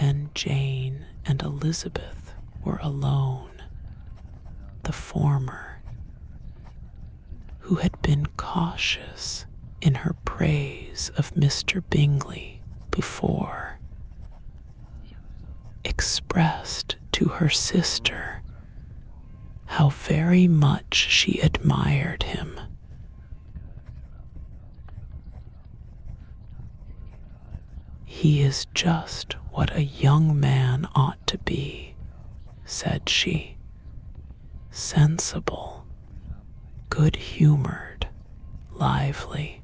when Jane and Elizabeth were alone, the former, who had been cautious in her praise of Mr. Bingley before, expressed to her sister how very much she admired him. "He is just what a young man ought to be," said she, "sensible, good-humored, lively.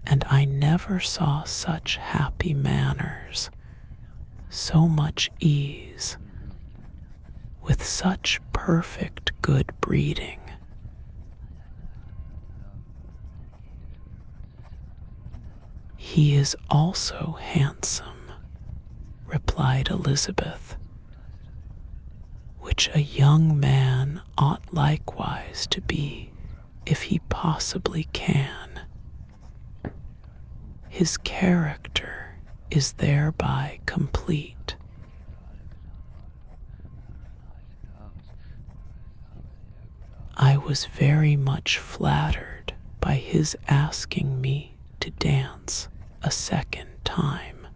And I never saw such happy manners, so much ease, with such perfect good breeding." "He is also handsome," replied Elizabeth, "which a young man ought likewise to be if he possibly can. His character is thereby complete." "I was very much flattered by his asking me to dance a second time.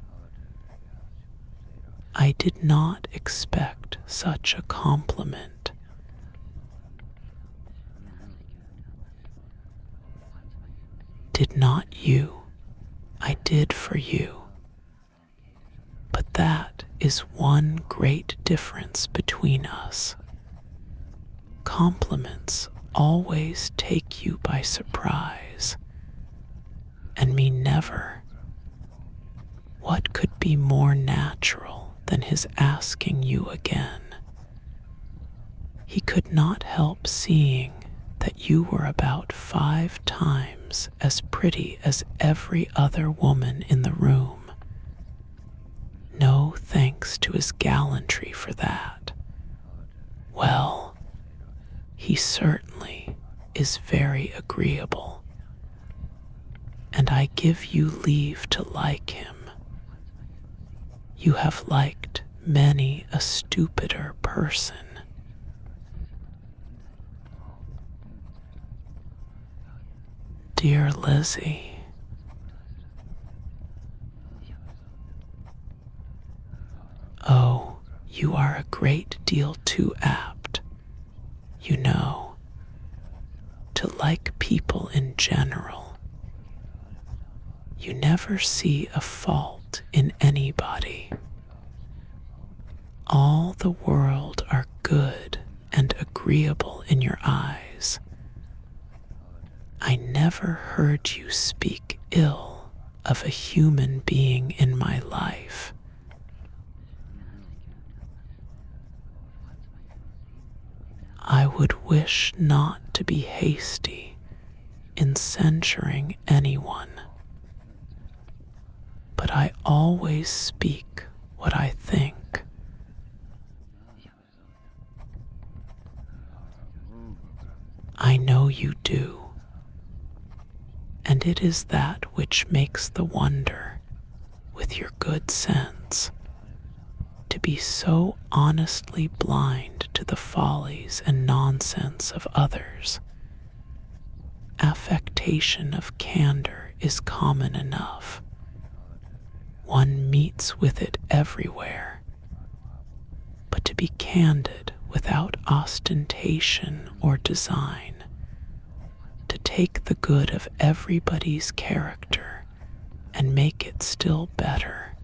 I did not expect such a compliment." "Did not you? I did for you. But that is one great difference between us. Compliments always take you by surprise, and me never. What could be more natural than his asking you again? He could not help seeing that you were about 5 times as pretty as every other woman in the room. No thanks to his gallantry for that. Well, he certainly is very agreeable, and I give you leave to like him. You have liked many a stupider person." "Dear Lizzie," "Oh, you are a great deal too apt, you know, to like people in general. You never see a fault in anybody. All the world are good and agreeable in your eyes. I never heard you speak ill of a human being in my life. I would wish not to be hasty in censuring anyone, but I always speak what I think. I know you do, and it is that which makes the wonder, with your good sense, to be so honestly blind to the follies and nonsense of others. Affectation of candor is common enough. One meets with it everywhere. But to be candid without ostentation or design, to take the good of everybody's character and make it still better,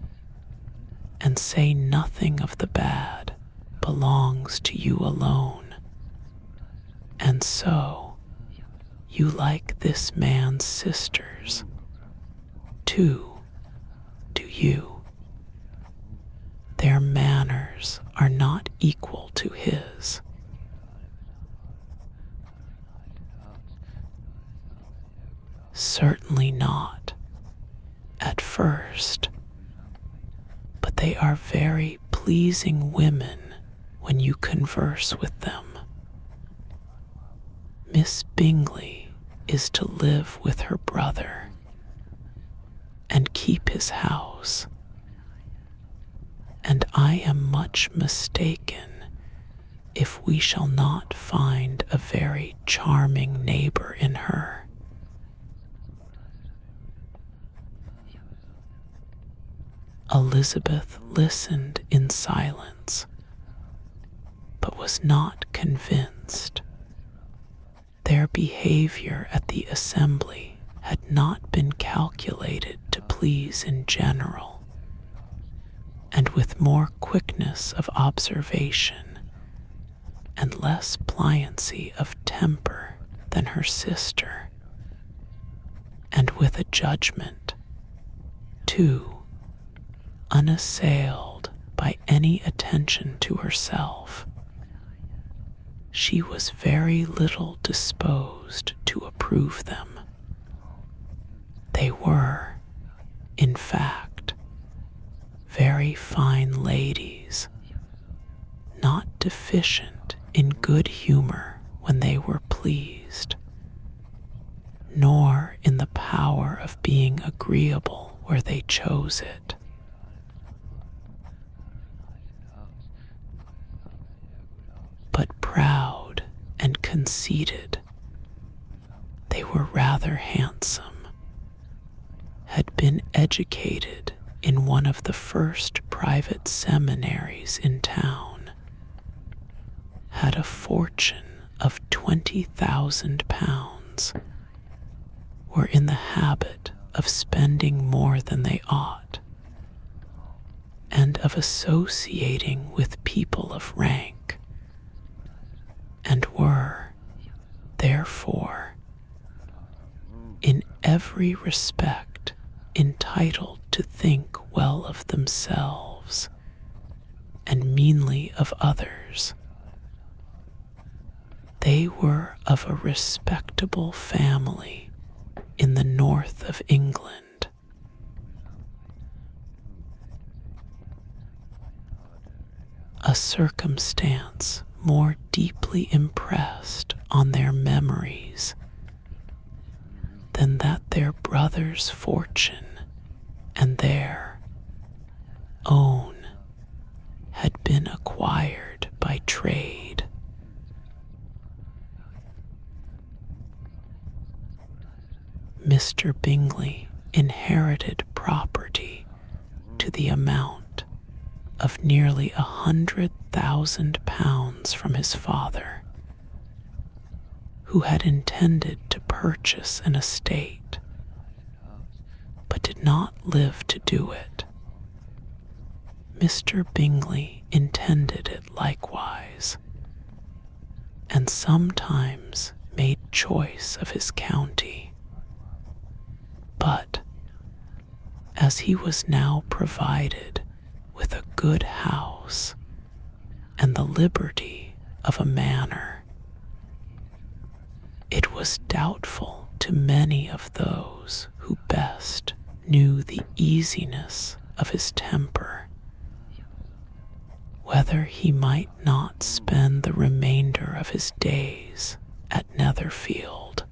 and say nothing of the bad, belongs to you alone. And so, you like this man's sisters, too, do you? Their manners are not equal to his. Certainly not, at first, but they are very pleasing women when you converse with them. Miss Bingley is to live with her brother and keep his house, and I am much mistaken if we shall not find a very charming neighbor in her. Elizabeth listened in silence, but was not convinced. Their behavior at the assembly had not been calculated to please in general, and with more quickness of observation and less pliancy of temper than her sister, and with a judgment, too, unassailed by any attention to herself, she was very little disposed to approve them. They were, in fact, very fine ladies, not deficient in good humor when they were pleased, nor in the power of being agreeable where they chose it. But proud and conceited, they were rather handsome, had been educated in one of the first private seminaries in town, had a fortune of 20,000 pounds, were in the habit of spending more than they ought, and of associating with people of rank, and were, therefore, in every respect entitled to think well of themselves and meanly of others. They were of a respectable family in the north of England. A circumstance more deeply impressed on their memories than that their brother's fortune and their own had been acquired by trade. Mr. Bingley inherited property to the amount of nearly 100,000 pounds from his father, who had intended to purchase an estate, but did not live to do it. Mr. Bingley intended it likewise, and sometimes made choice of his county. But, as he was now provided with a good house and the liberty of a manor, it was doubtful to many of those who best knew the easiness of his temper whether he might not spend the remainder of his days at Netherfield.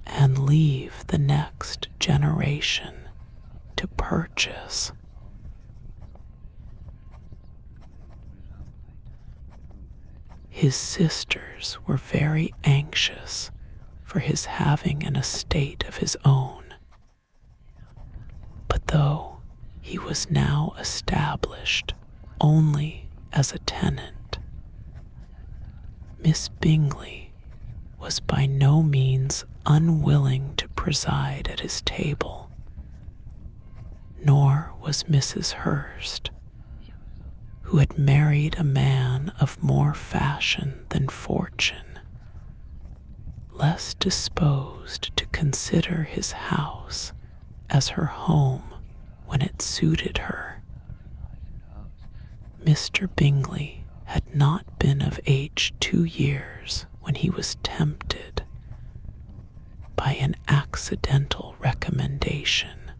And leave the next generation to purchase. His sisters were very anxious for his having an estate of his own, but though he was now established only as a tenant, Miss Bingley was by no means unwilling to preside at his table, nor was Mrs. Hurst, who had married a man of more fashion than fortune, less disposed to consider his house as her home when it suited her. Mr. Bingley had not been of age 2 years when he was tempted, by an accidental recommendation,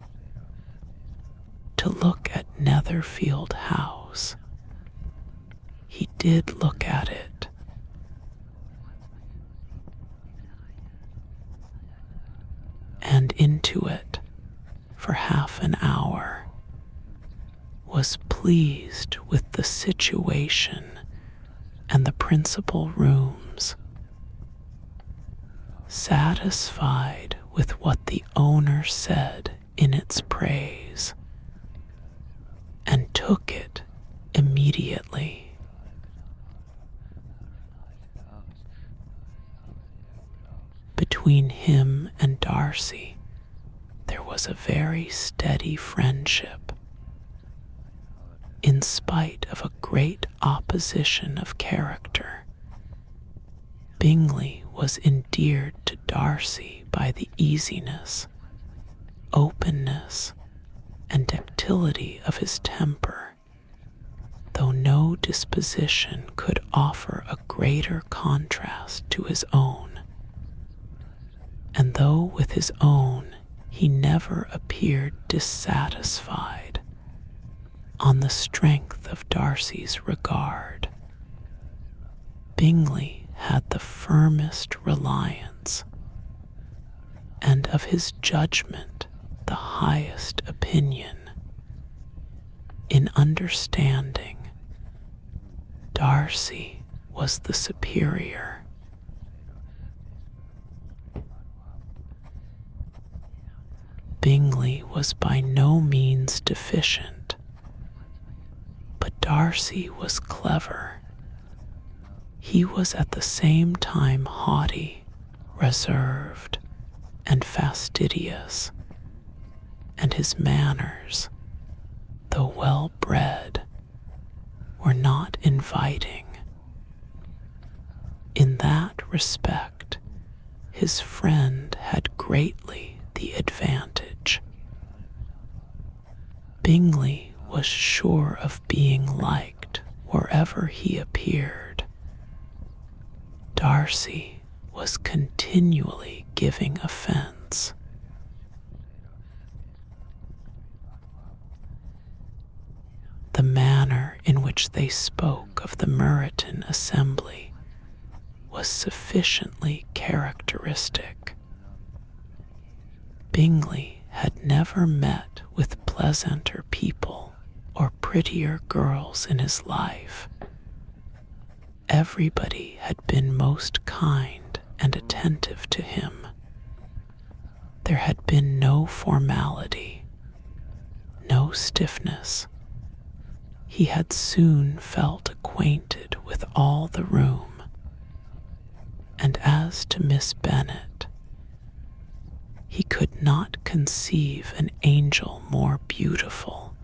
to look at Netherfield House. He did look at it, and into it, for half an hour, was pleased with the situation and the principal rooms, satisfied with what the owner said in its praise, and took it immediately. Between him and Darcy, there was a very steady friendship. In spite of a great opposition of character, Bingley was endeared to Darcy by the easiness, openness, and ductility of his temper, though no disposition could offer a greater contrast to his own, and though with his own he never appeared dissatisfied, on the strength of Darcy's regard, Bingley had the firmest reliance, and of his judgment the highest opinion. In understanding, Darcy was the superior. Bingley was by no means deficient, but Darcy was clever. He was at the same time haughty, reserved, and fastidious, and his manners, though well bred, were not inviting. In that respect, his friend had greatly the advantage. Bingley was sure of being liked wherever he appeared. Darcy was continually giving offense. The manner in which they spoke of the Meryton assembly was sufficiently characteristic. Bingley had never met with pleasanter people or prettier girls in his life. Everybody had been most kind and attentive to him. There had been no formality, no stiffness. He had soon felt acquainted with all the room, and as to Miss Bennet, he could not conceive an angel more beautiful.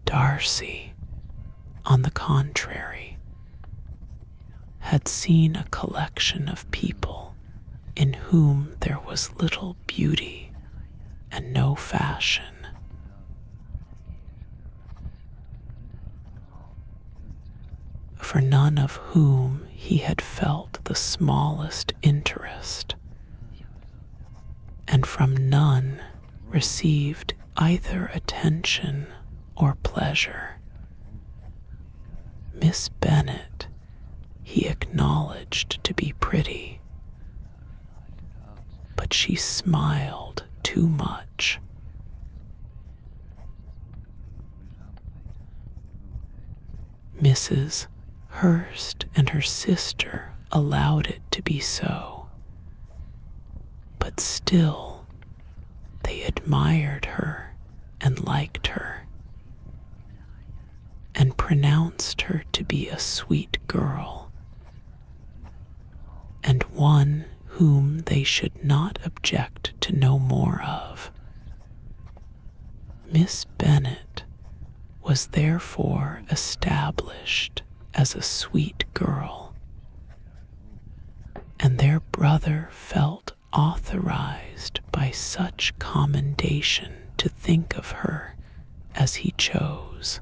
Darcy, on the contrary, had seen a collection of people in whom there was little beauty and no fashion. For none of whom he had felt the smallest interest, and from none received either attention or pleasure. Miss Bennet he acknowledged to be pretty, but she smiled too much. Mrs. Hurst and her sister allowed it to be so, but still they admired her and liked her, and pronounced her to be a sweet girl, and one whom they should not object to know more of. Miss Bennet was therefore established as a sweet girl, and their brother felt authorized by such commendation to think of her as he chose.